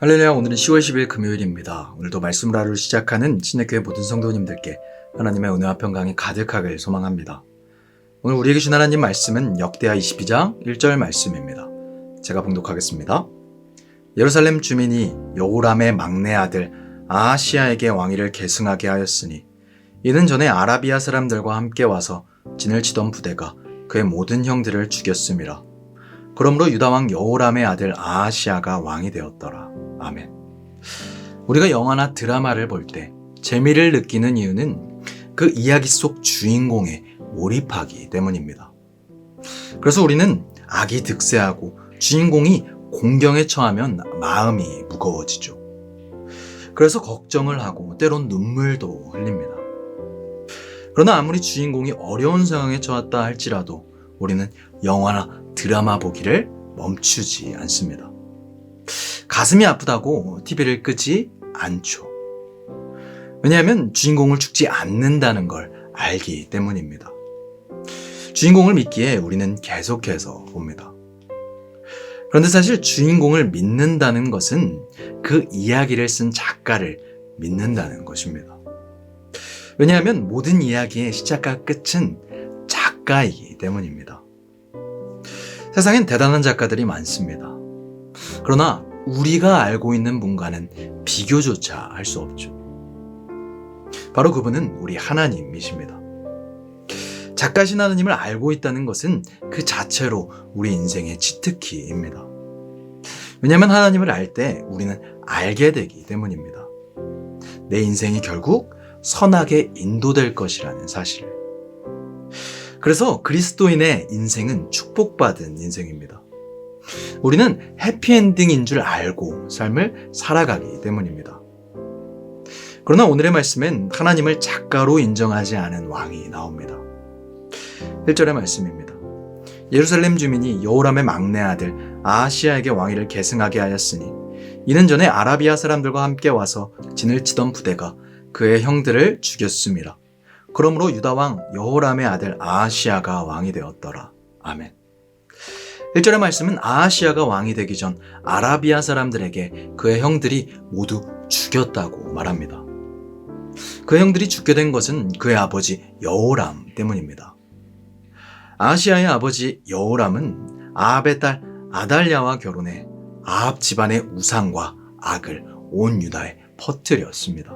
할렐루야. 오늘은 10월 10일 금요일입니다. 오늘도 말씀을 하루 시작하는 신내교회 모든 성도님들께 하나님의 은혜와 평강이 가득하길 소망합니다. 오늘 우리에게 주신 하나님 말씀은 역대하 22장 1절 말씀입니다. 제가 봉독하겠습니다. 예루살렘 주민이 여호람의 막내 아들 아하시야에게 왕위를 계승하게 하였으니 이는 전에 아라비아 사람들과 함께 와서 진을 치던 부대가 그의 모든 형들을 죽였음이라. 그러므로 유다왕 여호람의 아들 아하시야가 왕이 되었더라. 아멘. 우리가 영화나 드라마를 볼 때 재미를 느끼는 이유는 그 이야기 속 주인공에 몰입하기 때문입니다. 그래서 우리는 악이 득세하고 주인공이 공경에 처하면 마음이 무거워지죠. 그래서 걱정을 하고 때론 눈물도 흘립니다. 그러나 아무리 주인공이 어려운 상황에 처했다 할지라도 우리는 영화나 드라마 보기를 멈추지 않습니다. 가슴이 아프다고 TV를 끄지 않죠. 왜냐하면 주인공을 죽지 않는다는 걸 알기 때문입니다. 주인공을 믿기에 우리는 계속해서 봅니다. 그런데 사실 주인공을 믿는다는 것은 그 이야기를 쓴 작가를 믿는다는 것입니다. 왜냐하면 모든 이야기의 시작과 끝은 작가이기 때문입니다. 세상엔 대단한 작가들이 많습니다. 그러나 우리가 알고 있는 분과는 비교조차 할 수 없죠. 바로 그분은 우리 하나님이십니다. 작가신 하나님을 알고 있다는 것은 그 자체로 우리 인생의 치트키입니다. 왜냐하면 하나님을 알 때 우리는 알게 되기 때문입니다. 내 인생이 결국 선하게 인도될 것이라는 사실을. 그래서 그리스도인의 인생은 축복받은 인생입니다. 우리는 해피엔딩인 줄 알고 삶을 살아가기 때문입니다. 그러나 오늘의 말씀엔 하나님을 작가로 인정하지 않은 왕이 나옵니다. 1절의 말씀입니다. 예루살렘 주민이 여호람의 막내 아들 아하시야에게 왕위를 계승하게 하였으니 이는 전에 아라비아 사람들과 함께 와서 진을 치던 부대가 그의 형들을 죽였음이라. 그러므로 유다왕 여호람의 아들 아하시야가 왕이 되었더라. 아멘. 1절의 말씀은 아하시야가 왕이 되기 전 아라비아 사람들에게 그의 형들이 모두 죽였다고 말합니다. 그의 형들이 죽게 된 것은 그의 아버지 여호람 때문입니다. 아하시야의 아버지 여호람은 아합의 딸 아달랴와 결혼해 아합 집안의 우상과 악을 온 유다에 퍼뜨렸습니다.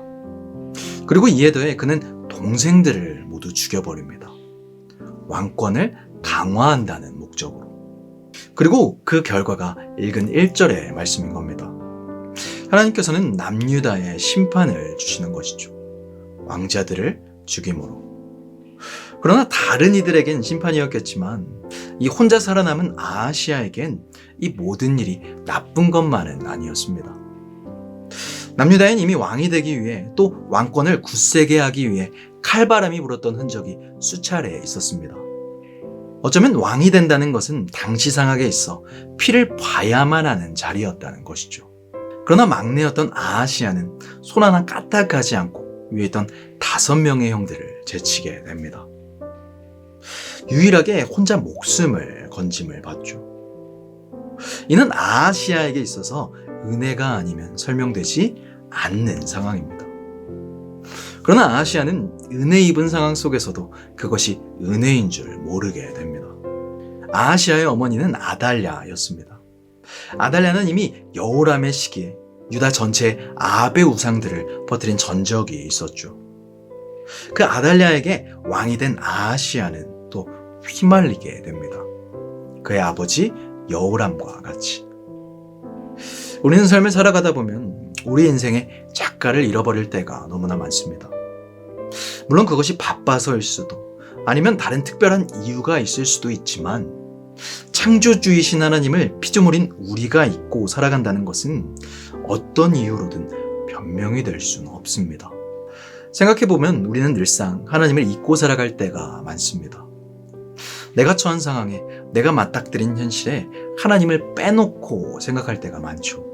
그리고 이에 더해 그는 동생들을 모두 죽여버립니다. 왕권을 강화한다는 목적으로. 그리고 그 결과가 읽은 1절의 말씀인 겁니다. 하나님께서는 남유다에 심판을 주시는 것이죠. 왕자들을 죽임으로. 그러나 다른 이들에겐 심판이었겠지만 이 혼자 살아남은 아하시야에겐 이 모든 일이 나쁜 것만은 아니었습니다. 남유다엔 이미 왕이 되기 위해 또 왕권을 굳세게 하기 위해 칼바람이 불었던 흔적이 수차례 있었습니다. 어쩌면 왕이 된다는 것은 당시 상하게 있어 피를 봐야만 하는 자리였다는 것이죠. 그러나 막내였던 아하시야는 손 하나 까딱하지 않고 위에 있던 5명의 형들을 제치게 됩니다. 유일하게 혼자 목숨을 건짐을 받죠. 이는 아하시야에게 있어서 은혜가 아니면 설명되지 않는 상황입니다. 그러나 아하시야는 은혜 입은 상황 속에서도 그것이 은혜인 줄 모르게 됩니다. 아하시야의 어머니는 아달랴였습니다. 아달랴는 이미 여호람의 시기에 유다 전체에 아합의 우상들을 퍼뜨린 전적이 있었죠. 그 아달랴에게 왕이 된 아하시야는 또 휘말리게 됩니다. 그의 아버지 여호람과 같이. 우리는 삶을 살아가다 보면 우리 인생에 작가를 잃어버릴 때가 너무나 많습니다. 물론 그것이 바빠서일 수도 아니면 다른 특별한 이유가 있을 수도 있지만 창조주이신 하나님을 피조물인 우리가 잊고 살아간다는 것은 어떤 이유로든 변명이 될 수는 없습니다. 생각해보면 우리는 늘상 하나님을 잊고 살아갈 때가 많습니다. 내가 처한 상황에 내가 맞닥뜨린 현실에 하나님을 빼놓고 생각할 때가 많죠.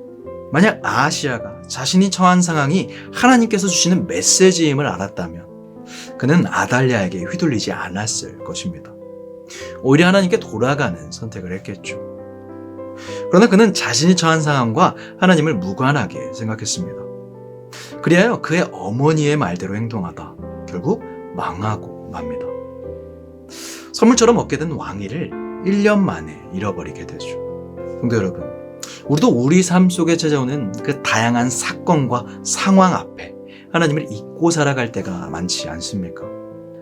만약 아하시야가 자신이 처한 상황이 하나님께서 주시는 메시지임을 알았다면 그는 아달랴에게 휘둘리지 않았을 것입니다. 오히려 하나님께 돌아가는 선택을 했겠죠. 그러나 그는 자신이 처한 상황과 하나님을 무관하게 생각했습니다. 그리하여 그의 어머니의 말대로 행동하다 결국 망하고 맙니다. 선물처럼 얻게 된 왕위를 1년 만에 잃어버리게 되죠. 성도 여러분, 우리도 우리 삶 속에 찾아오는 그 다양한 사건과 상황 앞에 하나님을 잊고 살아갈 때가 많지 않습니까?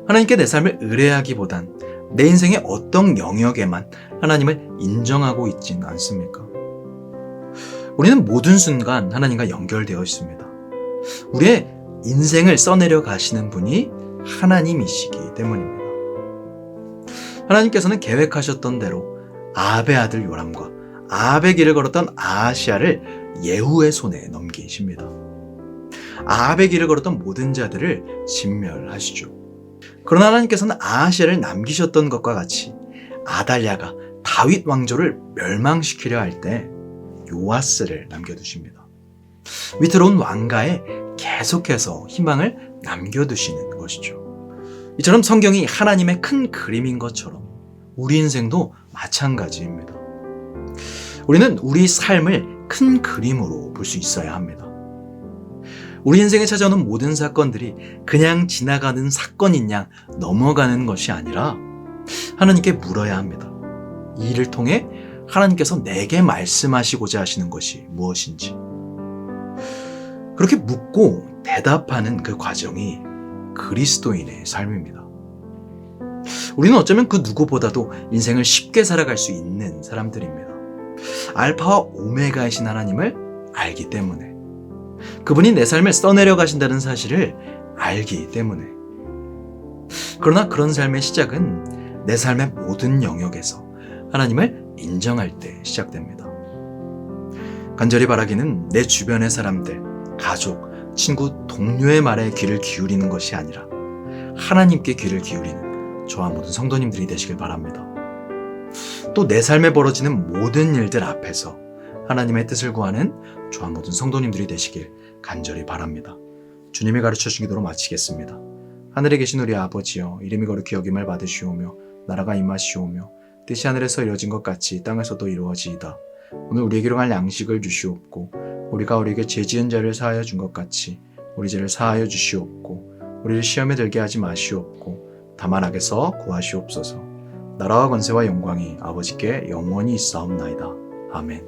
하나님께 내 삶을 의뢰하기보단 내 인생의 어떤 영역에만 하나님을 인정하고 있지는 않습니까? 우리는 모든 순간 하나님과 연결되어 있습니다. 우리의 인생을 써내려 가시는 분이 하나님이시기 때문입니다. 하나님께서는 계획하셨던 대로 아합의 아들 요람과 아합의 길을 걸었던 아하시아를 예후의 손에 넘기십니다. 아합의 길을 걸었던 모든 자들을 진멸하시죠. 그러나 하나님께서는 아하시아를 남기셨던 것과 같이 아달랴가 다윗 왕조를 멸망시키려 할 때 요아스를 남겨두십니다. 위태로운 왕가에 계속해서 희망을 남겨두시는 것이죠. 이처럼 성경이 하나님의 큰 그림인 것처럼 우리 인생도 마찬가지입니다. 우리는 우리 삶을 큰 그림으로 볼 수 있어야 합니다. 우리 인생에 찾아오는 모든 사건들이 그냥 지나가는 사건인 양 넘어가는 것이 아니라 하나님께 물어야 합니다. 이 일을 통해 하나님께서 내게 말씀하시고자 하시는 것이 무엇인지. 그렇게 묻고 대답하는 그 과정이 그리스도인의 삶입니다. 우리는 어쩌면 그 누구보다도 인생을 쉽게 살아갈 수 있는 사람들입니다. 알파와 오메가이신 하나님을 알기 때문에, 그분이 내 삶을 써내려 가신다는 사실을 알기 때문에. 그러나 그런 삶의 시작은 내 삶의 모든 영역에서 하나님을 인정할 때 시작됩니다. 간절히 바라기는 내 주변의 사람들, 가족, 친구, 동료의 말에 귀를 기울이는 것이 아니라 하나님께 귀를 기울이는 저와 모든 성도님들이 되시길 바랍니다. 또 내 삶에 벌어지는 모든 일들 앞에서 하나님의 뜻을 구하는 저와 모든 성도님들이 되시길 간절히 바랍니다. 주님이 가르쳐주신 기도로 마치겠습니다. 하늘에 계신 우리 아버지여, 이름이 거룩히 여김을 받으시오며 나라가 임하시오며 뜻이 하늘에서 이루어진 것 같이 땅에서도 이루어지이다. 오늘 우리에게 일용할 양식을 주시옵고 우리가 우리에게 죄 지은 자를 사하여 준 것 같이 우리 죄를 사하여 주시옵고 우리를 시험에 들게 하지 마시옵고 다만 악에서 구하시옵소서. 나라와 권세와 영광이 아버지께 영원히 있사옵나이다. 아멘.